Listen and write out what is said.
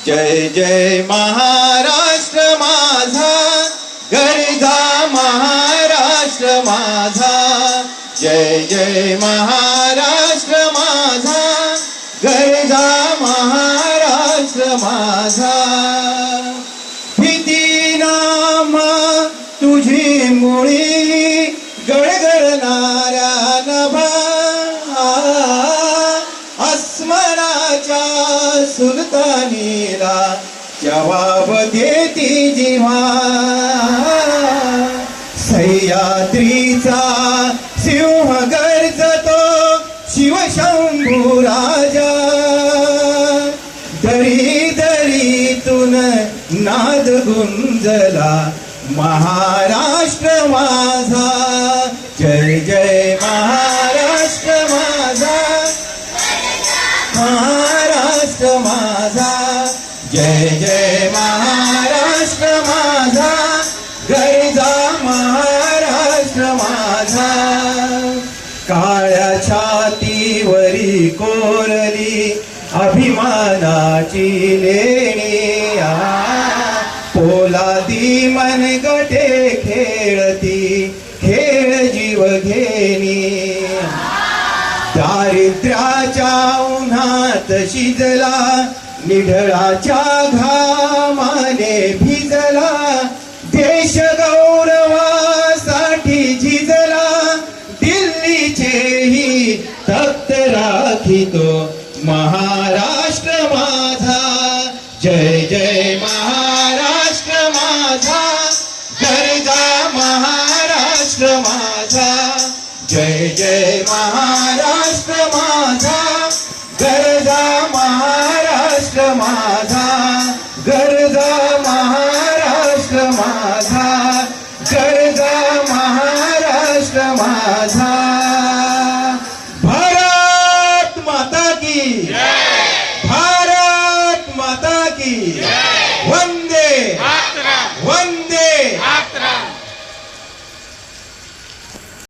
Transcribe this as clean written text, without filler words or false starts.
जय जय महाराष्ट्र माझा, गरजा महाराष्ट्र माझा. जय जय महाराष्ट्र माझा, गरजा महाराष्ट्र माझा. भीती नामा तुझी मुळी गडगडणाऱ्या नभा, अस्मनाच्या सुलतानीला जवाब देती जिव्हा. सह्याद्रीचा सिंह गर्जतो शिवशंभू राजा, दरी दरीतून नाद गुंजला महाराष्ट्र माझा. जय जय महाराष्ट्र माझा, महाराष्ट्र माझा. जय जय महाराष्ट्र माझा, गरजा महाराष्ट्र माझा. काळ्या छातीवरी कोरली अभिमानाची लेणी, पोलादी मनगटे खेळती खेळ जीव घेणी. दारिद्र्याच्या उन्हात शिजला निढळाच्या घामाने भिजला, देश गौरवासाठी झिजला दिल्लीचेही तख्त राखितो महाराष्ट्र माझा. जय जय महाराष्ट्र माझा, गरजा महाराष्ट्र माझा. जय जय महाराष्ट्र माझा, गरजा महाराष्ट्र माझा. गरजा महाराष्ट्र माझा, गरजा महाराष्ट्र माझा.